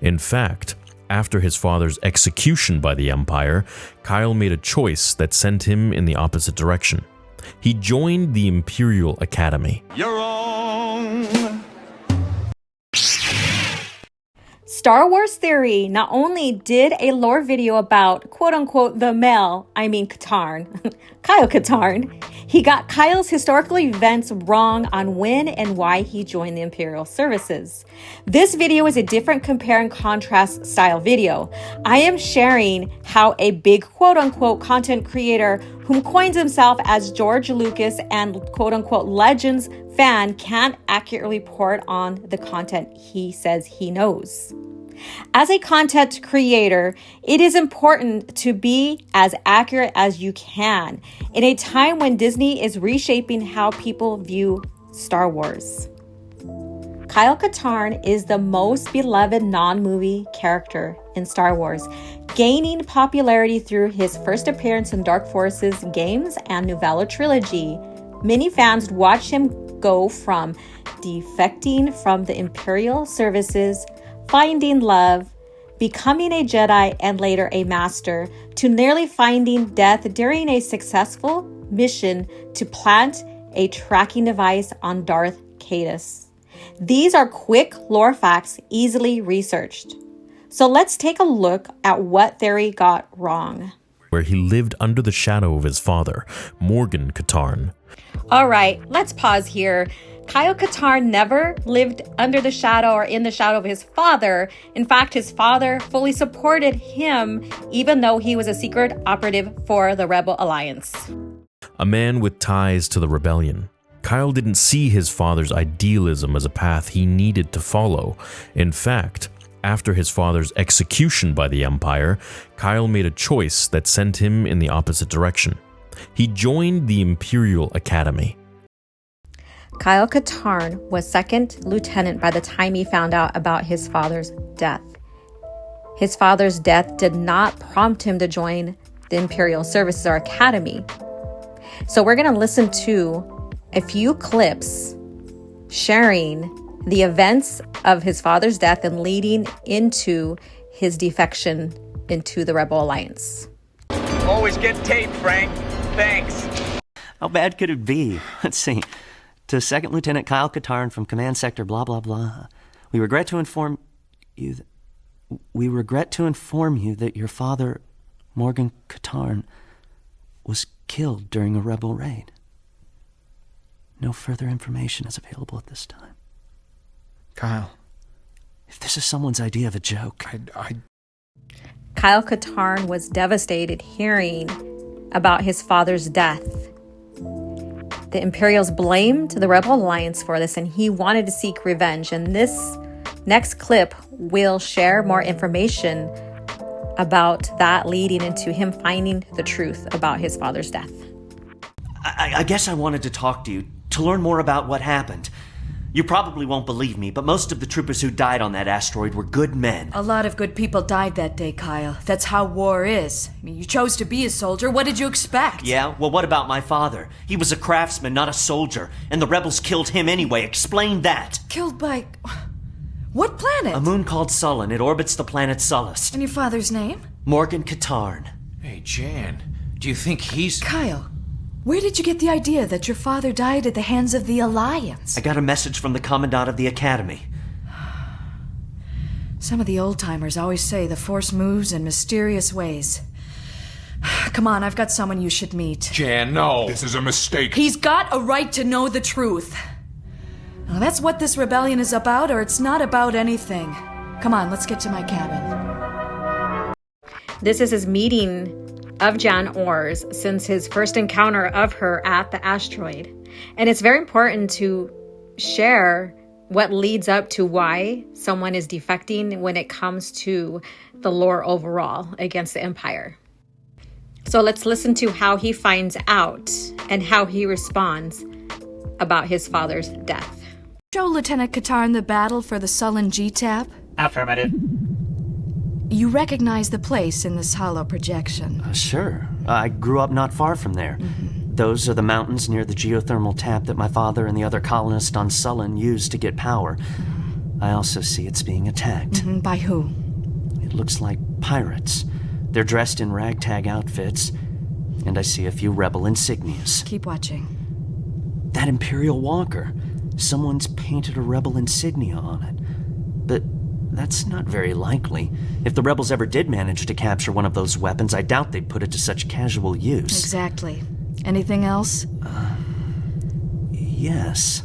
In fact, after his father's execution by the Empire, Kyle made a choice that sent him in the opposite direction. He joined the Imperial Academy. You're wrong. Star Wars Theory not only did a lore video about quote-unquote the male, Katarn, Kyle Katarn, he got Kyle's historical events wrong on when and why he joined the Imperial Services. This video is a different compare and contrast style video. I am sharing how a big quote-unquote content creator whom coins himself as George Lucas and quote-unquote Legends fan can't accurately report on the content he says he knows. As a content creator, it is important to be as accurate as you can in a time when Disney is reshaping how people view Star Wars. Kyle Katarn is the most beloved non-movie character in Star Wars, gaining popularity through his first appearance in Dark Forces games and novella trilogy. Many fans watch him go from defecting from the Imperial Services, finding love, becoming a Jedi and later a Master, to nearly finding death during a successful mission to plant a tracking device on Darth Caedus. These are quick lore facts, easily researched. So let's take a look at what Theory got wrong. Where he lived under the shadow of his father, Morgan Katarn. All right, let's pause here. Kyle Katarn never lived under the shadow or in the shadow of his father. In fact, his father fully supported him, even though he was a secret operative for the Rebel Alliance. A man with ties to the rebellion. Kyle didn't see his father's idealism as a path he needed to follow. In fact, after his father's execution by the Empire, Kyle made a choice that sent him in the opposite direction. He joined the Imperial Academy. Kyle Katarn was second lieutenant by the time he found out about his father's death. His father's death did not prompt him to join the Imperial Services or Academy. So we're going to listen to a few clips sharing the events of his father's death and leading into his defection into the Rebel Alliance. Always get tape, Frank. Thanks. How bad could it be? Let's see. To Second Lieutenant Kyle Katarn from Command Sector blah blah blah. We regret to inform you that your father, Morgan Katarn, was killed during a rebel raid. No further information is available at this time. Kyle. If this is someone's idea of a joke. Kyle Katarn was devastated hearing about his father's death. The Imperials blamed the Rebel Alliance for this, and he wanted to seek revenge. And this next clip will share more information about that, leading into him finding the truth about his father's death. I guess I wanted to talk to you, to learn more about what happened. You probably won't believe me, but most of the troopers who died on that asteroid were good men. A lot of good people died that day, Kyle. That's how war is. I mean, you chose to be a soldier. What did you expect? Yeah? Well, what about my father? He was a craftsman, not a soldier, and the rebels killed him anyway. Explain that. Killed by... what planet? A moon called Sullen. It orbits the planet Sullust. And your father's name? Morgan Katarn. Hey, Jan, do you think he's... Kyle, where did you get the idea that your father died at the hands of the Alliance? I got a message from the Commandant of the Academy. Some of the old-timers always say the Force moves in mysterious ways. Come on, I've got someone you should meet. Jan, no. This is a mistake. He's got a right to know the truth. Now, that's what this rebellion is about, or it's not about anything. Come on, let's get to my cabin. This is his meeting of Jan Ors since his first encounter of her at the asteroid. And it's very important to share what leads up to why someone is defecting when it comes to the lore overall against the Empire. So let's listen to how he finds out and how he responds about his father's death. Show Lieutenant Katarn the battle for the Sullen G-Tab? Affirmative. You recognize the place in this hollow projection? Sure. I grew up not far from there. Those are the mountains near the geothermal tap that my father and the other colonists on Sullen used to get power. I also see it's being attacked. By who? It looks like pirates. They're dressed in ragtag outfits, and I see a few rebel insignias. Keep watching. That Imperial walker. Someone's painted a rebel insignia on it. But that's not very likely. If the rebels ever did manage to capture one of those weapons, I doubt they'd put it to such casual use. Exactly. Anything else? Yes.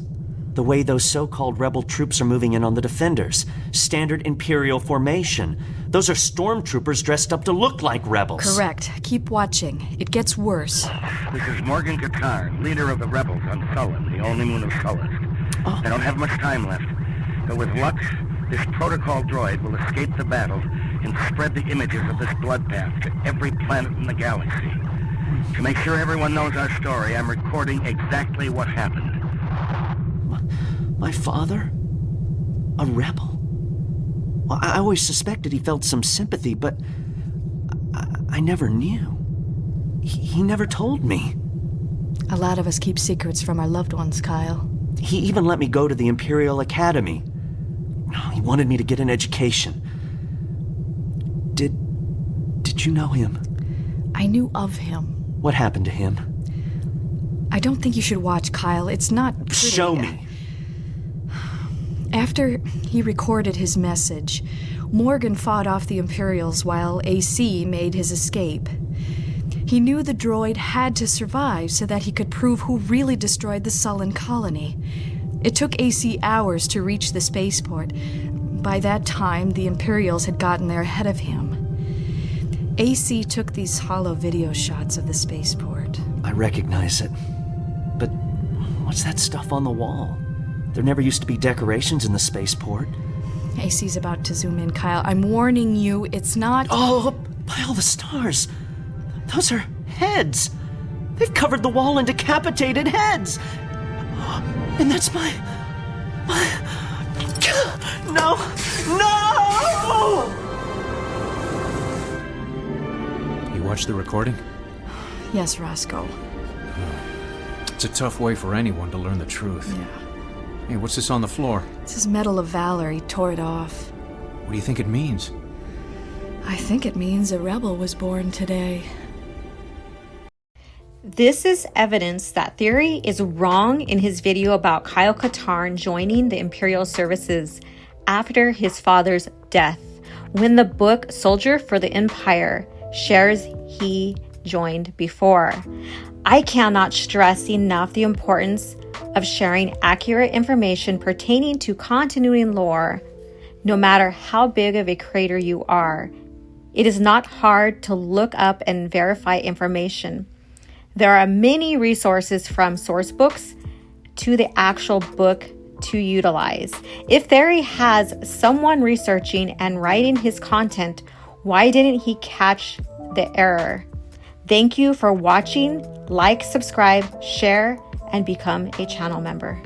The way those so-called rebel troops are moving in on the defenders. Standard Imperial formation. Those are stormtroopers dressed up to look like rebels. Correct. Keep watching. It gets worse. This is Morgan Katarn, leader of the rebels on Sullen, the only moon of Sullust. I don't have much time left, but with luck, this protocol droid will escape the battle and spread the images of this bloodbath to every planet in the galaxy. To make sure everyone knows our story, I'm recording exactly what happened. My father? A rebel? Well, I always suspected he felt some sympathy, but I never knew. He never told me. A lot of us keep secrets from our loved ones, Kyle. He even let me go to the Imperial Academy. He wanted me to get an education. Did you know him? I knew of him. What happened to him? I don't think you should watch, Kyle. It's not pretty. Show me. After he recorded his message, Morgan fought off the Imperials while AC made his escape. He knew the droid had to survive so that he could prove who really destroyed the Sullen colony. It took AC hours to reach the spaceport. By that time, the Imperials had gotten there ahead of him. AC took these hollow video shots of the spaceport. I recognize it. But what's that stuff on the wall? There never used to be decorations in the spaceport. AC's about to zoom in, Kyle. I'm warning you, it's not... Oh, by all the stars! Those are heads! They've covered the wall in decapitated heads! And that's my... No! No! You watched the recording? Yes, Roscoe. It's a tough way for anyone to learn the truth. Yeah. Hey, what's this on the floor? It's his Medal of Valor. He tore it off. What do you think it means? I think it means a rebel was born today. This is evidence that Theory is wrong in his video about Kyle Katarn joining the Imperial Services after his father's death, when the book Soldier for the Empire shares he joined before. I cannot stress enough the importance of sharing accurate information pertaining to continuity and lore, no matter how big of a creator you are. It is not hard to look up and verify information. There are many resources from source books to the actual book to utilize. If Theory has someone researching and writing his content, why didn't he catch the error? Thank you for watching. Like, subscribe, share, and become a channel member.